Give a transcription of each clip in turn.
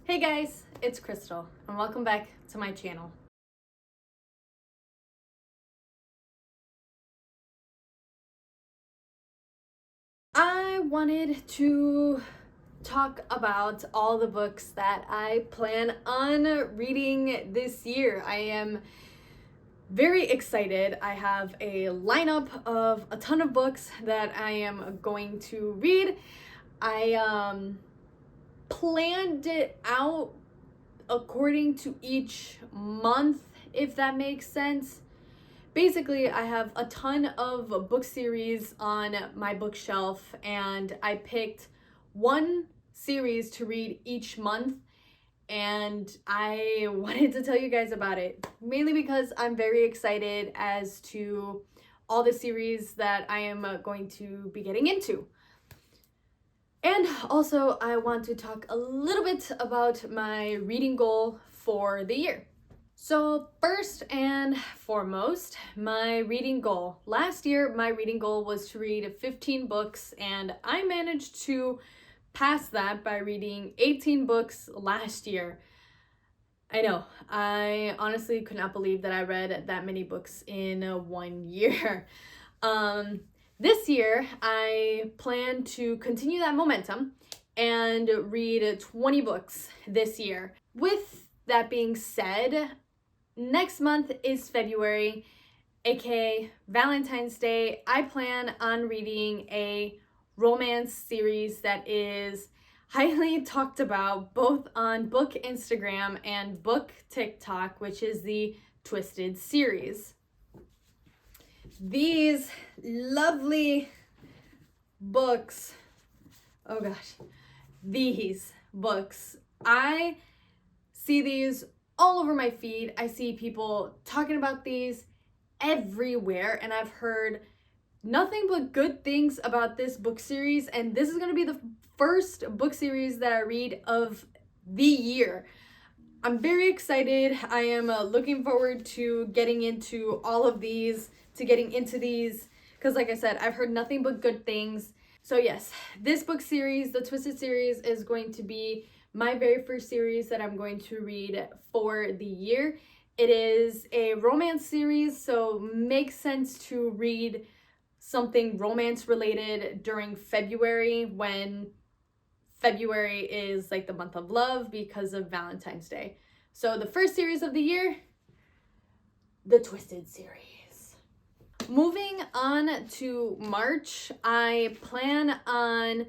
Hey guys, it's Crystal, and welcome back to my channel. I wanted to talk about all the books that I plan on reading this year. I am very excited. I have a lineup of a ton of books that I am going to read. I planned it out according to each month, if that makes sense. Basically, I have a ton of book series on my bookshelf, and I picked one series to read each month, and I wanted to tell you guys about it, mainly because I'm very excited as to all the series that I am going to be getting into. And also, I want to talk a little bit about my reading goal for the year. So first and foremost, my reading goal. Last year, my reading goal was to read 15 books, and I managed to pass that by reading 18 books last year. I know, I honestly could not believe that I read that many books in 1 year. This year, I plan to continue that momentum and read 20 books this year. With that being said, next month is February, aka Valentine's Day. I plan on reading a romance series that is highly talked about both on book Instagram and book TikTok, which is the Twisted series. These lovely books, oh gosh, these books, I see these all over my feed. I see people talking about these everywhere, and I've heard nothing but good things about this book series, and this is going to be the first book series that I read of the year. I'm very excited. I am looking forward to getting into all of these, because like I said, I've heard nothing but good things. So yes, this book series, the Twisted series, is going to be my very first series that I'm going to read for the year. It is a romance series, so makes sense to read something romance related during February, when February is like the month of love because of Valentine's Day. So the first series of the year, the Twisted series. Moving on to March, I plan on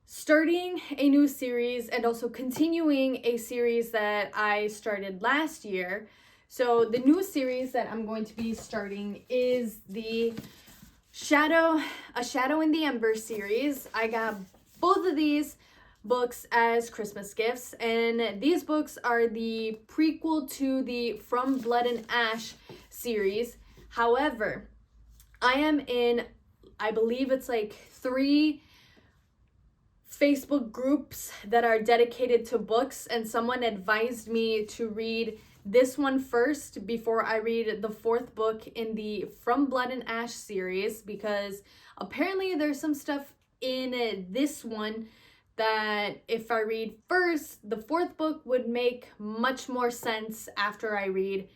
starting a new series and also continuing a series that I started last year. So the new series that I'm going to be starting is the A Shadow in the Ember series. I got both of these books as Christmas gifts, and these books are the prequel to the From Blood and Ash series. However, I am in, I believe it's like 3 Facebook groups that are dedicated to books, and someone advised me to read this one first before I read the 4th book in the From Blood and Ash series, because apparently there's some stuff in this one that if I read first, the 4th book would make much more sense after I read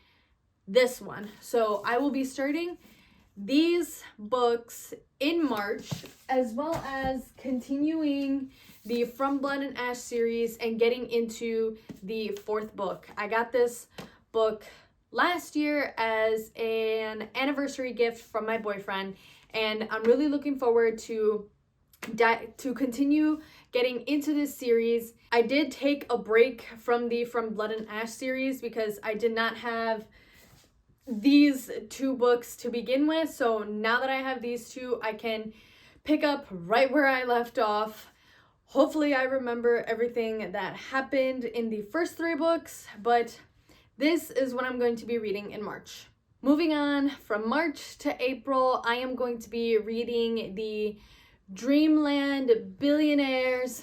this one. So I will be starting these books in March, as well as continuing the From Blood and Ash series and getting into the 4th book. I got this book last year as an anniversary gift from my boyfriend, and I'm really looking forward to continue getting into this series. I did take a break from the From Blood and Ash series because I did not have these 2 books to begin with. So now that I have these 2, I can pick up right where I left off. Hopefully I remember everything that happened in the first 3 books, but this is what I'm going to be reading in March. Moving on from March to April, I am going to be reading the Dreamland Billionaires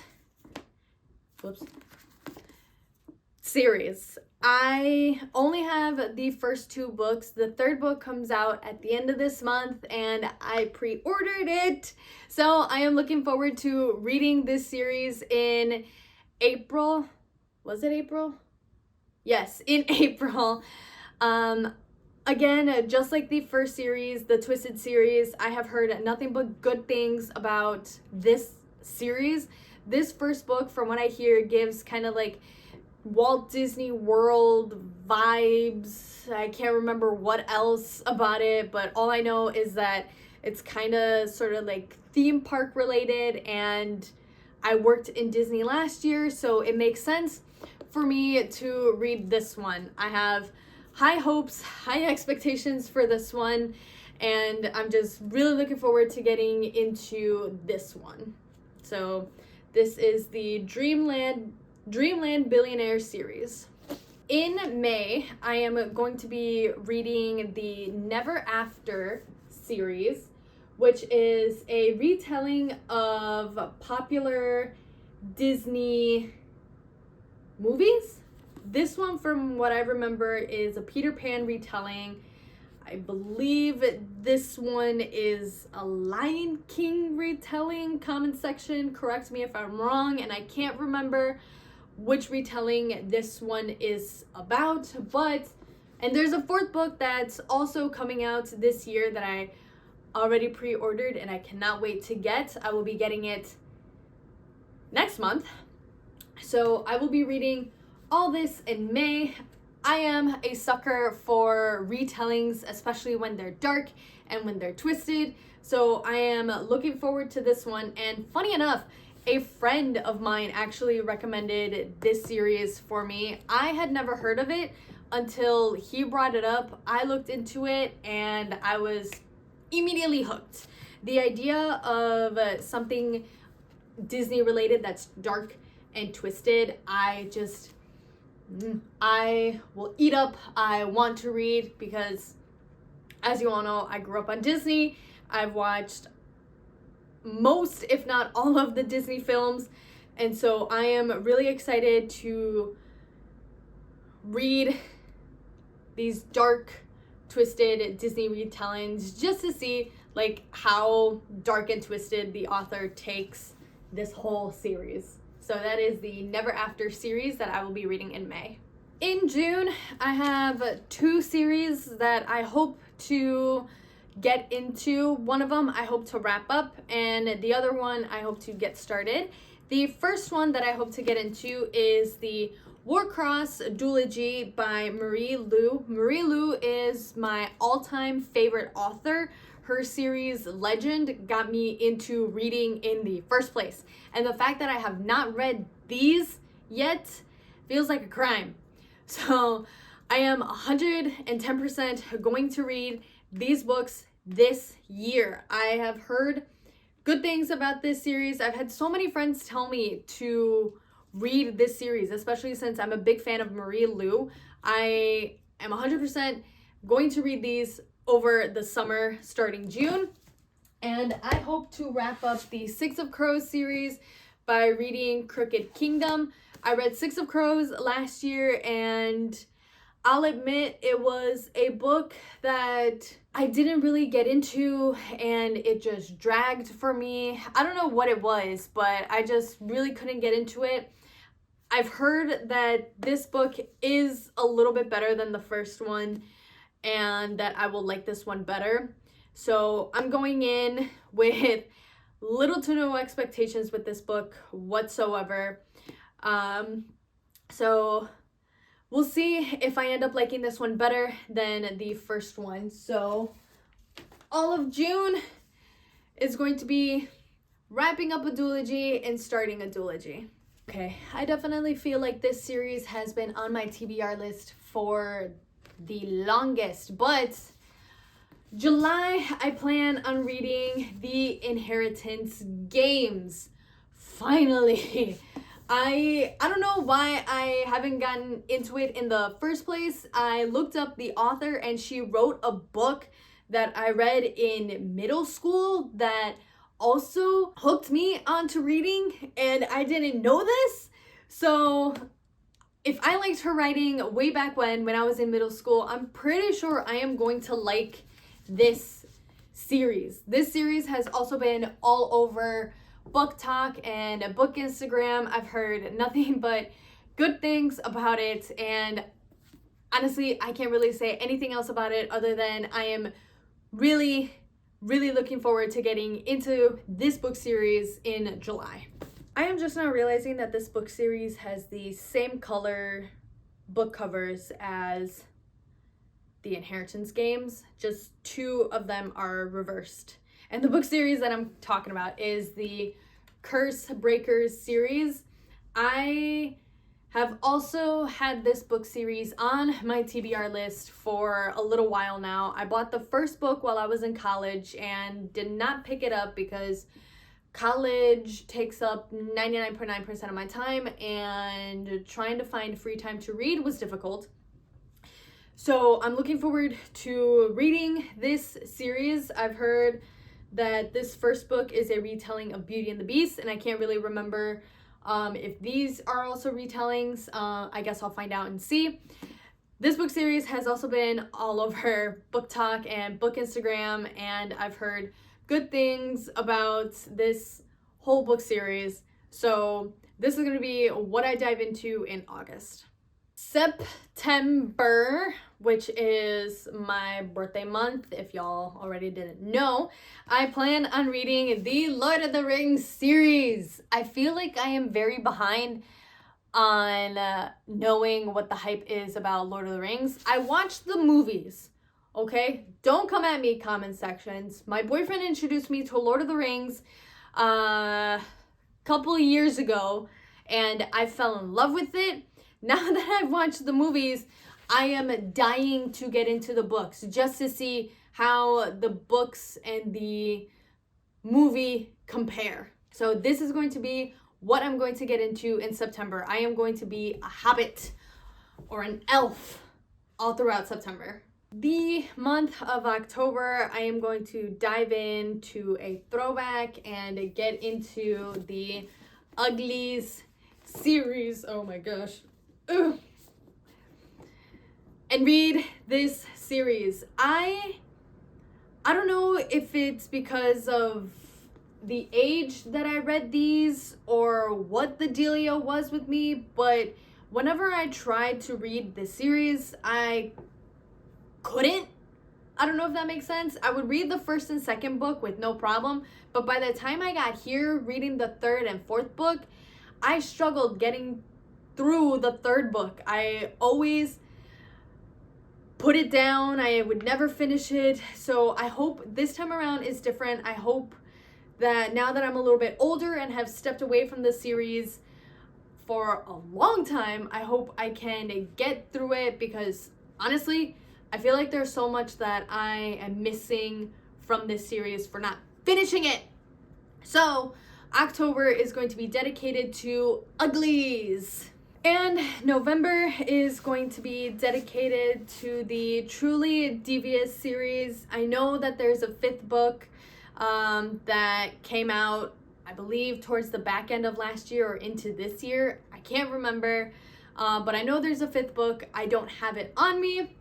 series. I only have the first 2 books. The 3rd book comes out at the end of this month, and I pre-ordered it. So I am looking forward to reading this series in April. Was it April? Yes, in April. Again, just like the first series, the Twisted series, I have heard nothing but good things about this series. This first book, from what I hear, gives kind of like Walt Disney World vibes. I can't remember what else about it, but all I know is that it's kind of sort of like theme park related, and I worked in Disney last year, so it makes sense for me to read this one. I have high hopes, high expectations for this one, and I'm just really looking forward to getting into this one. So this is the Dreamland Billionaire series. In May, I am going to be reading the Never After series, which is a retelling of popular Disney movies. This one, from what I remember, is a Peter Pan retelling. I believe this one is a Lion King retelling. Comment section, correct me if I'm wrong, and I can't remember which retelling this one is about. And there's a fourth book that's also coming out this year that I already pre-ordered and I cannot wait to get. I will be getting it next month. So I will be reading all this in May. I am a sucker for retellings, especially when they're dark and when they're twisted. So I am looking forward to this one. And funny enough, a friend of mine actually recommended this series for me. I had never heard of it until he brought it up. I looked into it and I was immediately hooked. The idea of something Disney related that's dark and twisted, I will eat up. I want to read because, as you all know, I grew up on Disney. I've watched most, if not all, of the Disney films, and so I am really excited to read these dark, twisted Disney retellings, just to see like how dark and twisted the author takes this whole series. So that is the Never After series that I will be reading in May. In June, I have 2 series that I hope to get into. One of them I hope to wrap up, and the other one I hope to get started. The first one that I hope to get into is the Warcross Duology by Marie Lu. Marie Lu is my all-time favorite author. Her series Legend got me into reading in the first place. And the fact that I have not read these yet feels like a crime. So I am 110% going to read these books this year. I have heard good things about this series. I've had so many friends tell me to read this series, especially since I'm a big fan of Marie Lu. I am 100% going to read these over the summer starting June. And I hope to wrap up the Six of Crows series by reading Crooked Kingdom. I read Six of Crows last year, and I'll admit it was a book that I didn't really get into, and it just dragged for me. I don't know what it was, but I just really couldn't get into it. I've heard that this book is a little bit better than the first one, and that I will like this one better. So I'm going in with little to no expectations with this book whatsoever. So we'll see if I end up liking this one better than the first one. So all of June is going to be wrapping up a duology and starting a duology. Okay, I definitely feel like this series has been on my TBR list for the longest, but July, I plan on reading The Inheritance Games. Finally. I don't know why I haven't gotten into it in the first place. I looked up the author and she wrote a book that I read in middle school that also hooked me onto reading, and I didn't know this. So if I liked her writing way back when I was in middle school, I'm pretty sure I am going to like this series. This series has also been all over Book Talk and Book Instagram. I've heard nothing but good things about it, and honestly, I can't really say anything else about it other than I am really, really looking forward to getting into this book series in July. I am just now realizing that this book series has the same color book covers as the Inheritance games, just 2 of them are reversed. And the book series that I'm talking about is the Curse Breakers series. I have also had this book series on my TBR list for a little while now. I bought the first book while I was in college and did not pick it up because college takes up 99.9% of my time, and trying to find free time to read was difficult. So I'm looking forward to reading this series. I've heard that this first book is a retelling of Beauty and the Beast, and I can't really remember if these are also retellings. I guess I'll find out and see. This book series has also been all over Book Talk and Book Instagram, and I've heard good things about this whole book series. So this is going to be what I dive into in August. September, which is my birthday month, if y'all already didn't know, I plan on reading the Lord of the Rings series. I feel like I am very behind on knowing what the hype is about Lord of the Rings. I watched the movies, okay? Don't come at me, comment sections. My boyfriend introduced me to Lord of the Rings a couple of years ago, and I fell in love with it. Now that I've watched the movies, I am dying to get into the books just to see how the books and the movie compare. So this is going to be what I'm going to get into in September. I am going to be a hobbit or an elf all throughout September. The month of October, I am going to dive into a throwback and get into the Uglies series. Oh my gosh. Ugh. And read this series. I don't know if it's because of the age that I read these or what the dealio was with me, but whenever I tried to read this series, I couldn't. I don't know if that makes sense. I would read the first and second book with no problem, but by the time I got here reading the third and fourth book, I struggled getting through the third book. I always put it down. I would never finish it. So I hope this time around is different. I hope that now that I'm a little bit older and have stepped away from the series for a long time, I hope I can get through it, because honestly, I feel like there's so much that I am missing from this series for not finishing it. So October is going to be dedicated to Uglies. And November is going to be dedicated to the Truly Devious series. I know that there's a 5th book that came out, I believe, towards the back end of last year or into this year. I can't remember, but I know there's a 5th book. I don't have it on me.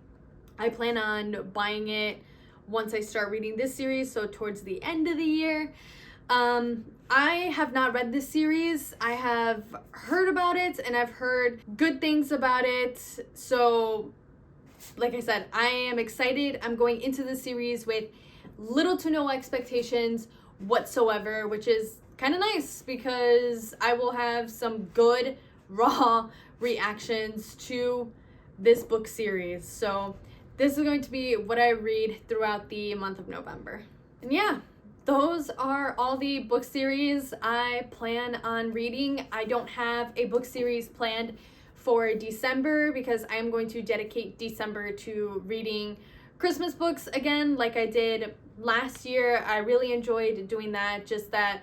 I plan on buying it once I start reading this series, so towards the end of the year. I have not read this series. I have heard about it and I've heard good things about it. So, like I said, I am excited. I'm going into the series with little to no expectations whatsoever, which is kind of nice because I will have some good raw reactions to this book series. So this is going to be what I read throughout the month of November. And yeah, those are all the book series I plan on reading. I don't have a book series planned for December because I am going to dedicate December to reading Christmas books again, like I did last year. I really enjoyed doing that, just that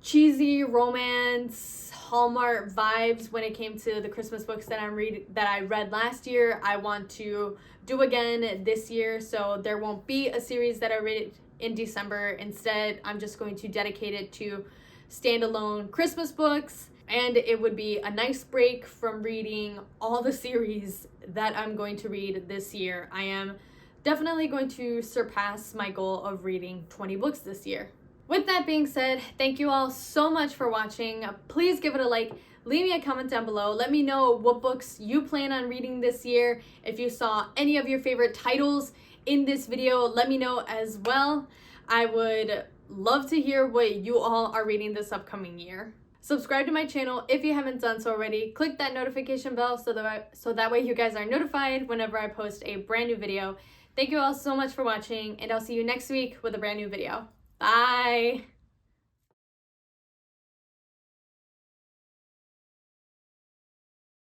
cheesy romance Hallmark vibes when it came to the Christmas books that I read last year. I want to do again this year, so there won't be a series that I read in December. Instead, I'm just going to dedicate it to standalone Christmas books, and it would be a nice break from reading all the series that I'm going to read this year. I am definitely going to surpass my goal of reading 20 books this year. With that being said, thank you all so much for watching. Please give it a like, leave me a comment down below. Let me know what books you plan on reading this year. If you saw any of your favorite titles in this video, let me know as well. I would love to hear what you all are reading this upcoming year. Subscribe to my channel if you haven't done so already. Click that notification bell so that way you guys are notified whenever I post a brand new video. Thank you all so much for watching, and I'll see you next week with a brand new video. Bye!